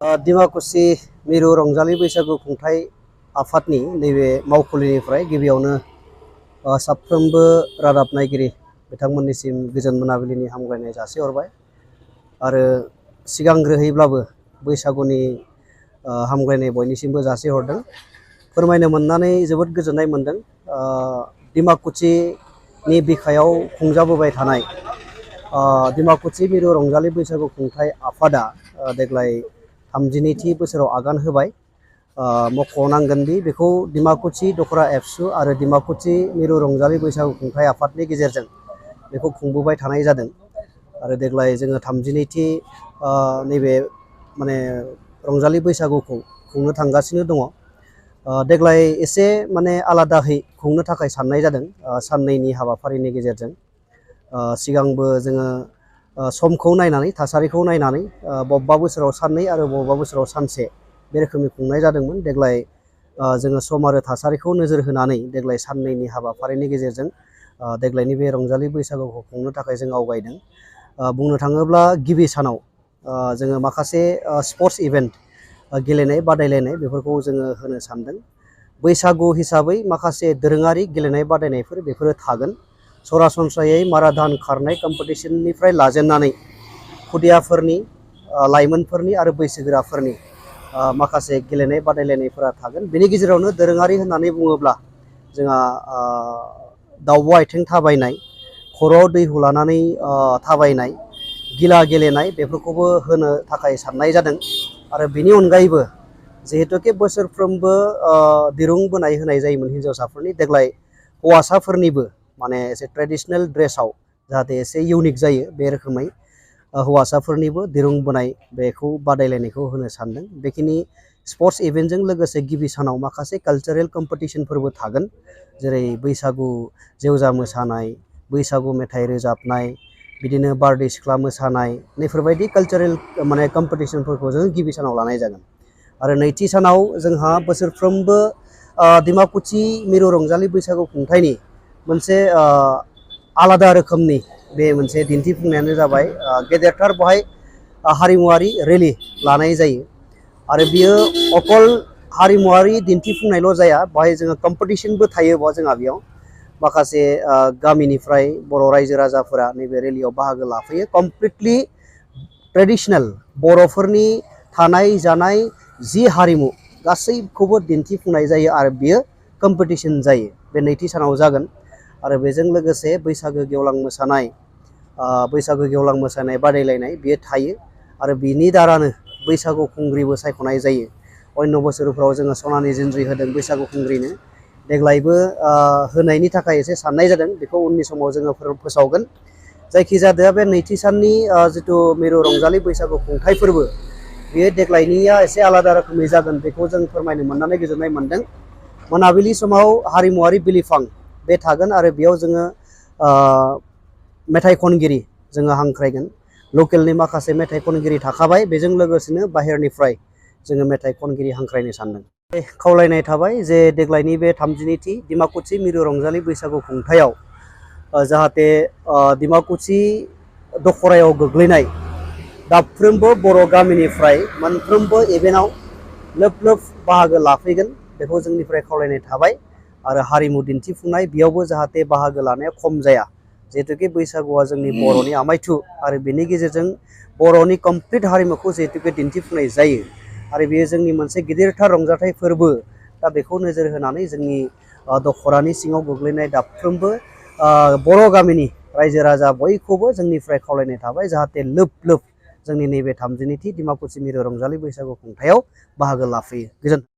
डिमाकुसि मिरु रंजालि बैसागु खुंथाय आफादनि नैबे मावखुलिनिफ्राय गिबियावनो साफ्रोमबो रादाब नायगिरि बिथांमोननिसिम गोजोन मोनाबिलिनि हामलायनाय जासिहरबाय आरो सिगांग्रोहैब्लाबो बैसागुनि हामलायनाय बयनिसिमबो जासिहरदों। फोरमायनो मोननानै जोबोद गोजोननाय मोनदों। डिमाकुसिनि बिखायाव खुंजाबोबाय थानाय डिमाकुसि मिरु रंजालि बैसागु खुंथाय आफादा देग्लाय 32थि बोसोराव आगान होबाय। मख'नांगोनदि बेखौ डिमाकुसि दखरा एबसु आरो डिमाकुसि मिरु रंजालि बैसागु खुंथाय आफादनि गेजेरजों बेखौ खुंबोबाय थानाय जादों आरो देग्लाय जोङो 32थि नैबे माने रंजालि बैसागुखौ खुंनो थांगासिनो दङ। देग्लाय एसे माने आलादाहै खुंनो थाखाय साननाय जादों साननैनि हाबाफारिनि गेजेरजों। सिगांबो जोङो समखौ नायनानै थासारिखौ नायनानै बबेबा बोसोराव साननै आरो बबेबा बोसोराव सानसे बे रोखोमनि खुंनाय जादोंमोन। देग्लाय जोङो सम आरो थासारिखौ नोजोर होनानै देग्लाय साननैनि हाबाफारिनि गेजेरजों देग्लायनि बे रंजालि बैसागुखौ खुंनो थाखाय जों आवगायदों। बुंनो थाङोब्ला गिबि सानाव जोङो माखासे स्पर्ट्स इभेन्ट गेलेनाय बादायलायनाय बेफोरखौ जोङो होनो सानदों। बैसागु हिसाबै माखासे दोरोङारि गेलेनाय बादायनायफोर बेफोरो थागोन। सरासनस्रायै माराथन खारनाय कम्पिटिशननिफ्राय लाजेननानै खुदियाफोरनि लाइमोनफोरनि आरो बैसोगोराफोरनि माखासे गेलेनाय बादायलायनायफोरा थागोन। बेनि गेजेरावनो दोरोङारि होननानै बुङोब्ला जोंहा दावब' आथिं थाबायनाय, खर'आव दैहु लानानै थाबायनाय, गिला गेलेनाय बेफोरखौबो होनो थाखाय साननाय जादों। आरो बेनि अनगायैबो जिहेतुके बोसोरफ्रोमबो दिरुं बोनाय होनाय जायोमोन हिन्जावसाफोरनि, देग्लाय हौवासाफोरनिबो माने एसे ट्रेडिशनेल ड्रेसाव जाहाथे एसे इउनिक जायो बे रोखोमै हौवासाफोरनिबो दिरुं बोनाय बेखौ बादायलायनायखौ होनो सानदों। बेखिनि स्पर्ट्स इभेन्टजों लोगोसे गिबि सानाव माखासे कालचारेल कम्पिटिशनफोरबो थागोन, जेरै बैसागु जेवजा मोसानाय, बैसागु मेथाइ रोजाबनाय, बिदिनो बारदै सिख्ला मोसानाय, नैफोरबायदि कालचारेल माने कम्पिटिशनफोरखौ जों गिबि सानाव लानाय जागोन। आरो नैथि सानाव जोंहा बोसोरफ्रोमबो डिमाकुसि मिरु रंजालि बैसागु खुंथायनि मोनसे आलादा रोखोमनि बे मोनसे दिन्थिफुंनायानो जाबाय गेदेरथार बेवहाय हारिमुवारि रेलि लानाय जायो। आरो बियो अकल हारिमुवारि दिन्थिफुंनायल' जाया, बेवहाय जोङो कम्पिटिशनबो थायो। जोंहा बेयाव माखासे गामिनिफ्राय बर' रायजो राजाफोरा नैबे रेलियाव बाहागो लाफैयो। कमप्लिटलि ट्रेडिशनेल बर'फोरनि थानाय जानाय जि हारिमु गासैखौबो दिन्थिफुंनाय जायो आरो बियो कम्पिटिशन जायो। बे नैथि सानाव जागोन। आरो बेजों लोगोसे बैसागो गेवलां मोसानाय बादायलायनाय बियो थायो आरो बिनि दारानो बैसागु खुंग्रिबो सायख'नाय जायो। अन्य बोसोरफ्राव जोङो सनानि जिनज्रि होदों बैसागु खुंग्रिनो, देग्लायबो होनायनि थाखाय एसे साननाय जादों। बेखौ उननि समाव जोङो फोसावगोन। जायखिजाया बे नैथि साननि जिथु मिरु रंजालि बैसागु खुंथाय फोरबो बेयो देग्लायनिया एसे आलादा रोखोमै जागोन, बेखौ जों फोरमायनो मोननानै गोजोननाय मोनदों। मोनाबिलि समाव हारिमुवारि बिलिफां बे थागोन आरो बेयाव जोङो मेथाइ खनगिरि जोङो हांख्रायगोन। लकेलनि माखासे मेथाइ खनगिरि थाखाबाय, बेजों लोगोसेनो बाहेरनिफ्राय जोङो मेथाइ खनगिरि हांख्रायनो सानदों। खावलायनाय थाबाय जे देग्लायनि बे 32थि डिमाकुसि मिरु रंजालि बैसागु खुंथायाव जाहाथे डिमाकुसि दखरायाव गोग्लैनाय दाफ्रोमबो बर' गामिनिफ्राय मोनफ्रोमबो इभेन्टआव लोब लोब बाहागो लाफैगोन, बेखौ जोंनिफ्राय खावलायनाय थाबाय। आरो हारिमु दिन्थिफुंनाय बेयावबो जाहाथे बाहागो लानाया खम जाया, जिहेतुके बैसागुआ जोंनि बर'नि आमायथु आरो बेनि गेजेरजों बर'नि कमप्लिट हारिमुखौ जिहेतुके दिन्थिफुंनाय जायो आरो बेयो जोंनि मोनसे गिदिरथार रंजाथाइ फोरबो। दा बेखौ नोजोर होनानै जोंनि दखरानि सिङाव गोग्लैनाय दाफ्रोमबो बर' गामिनि रायजो राजा बयखौबो जोंनिफ्राय खावलायनाय थाबाय जाहाथे लोब लोब जोंनि नैबे 32थि डिमाकुसि मिरु रंजालि बैसागु खुंथायाव बाहागो लाफैयो। गोजोन्थों।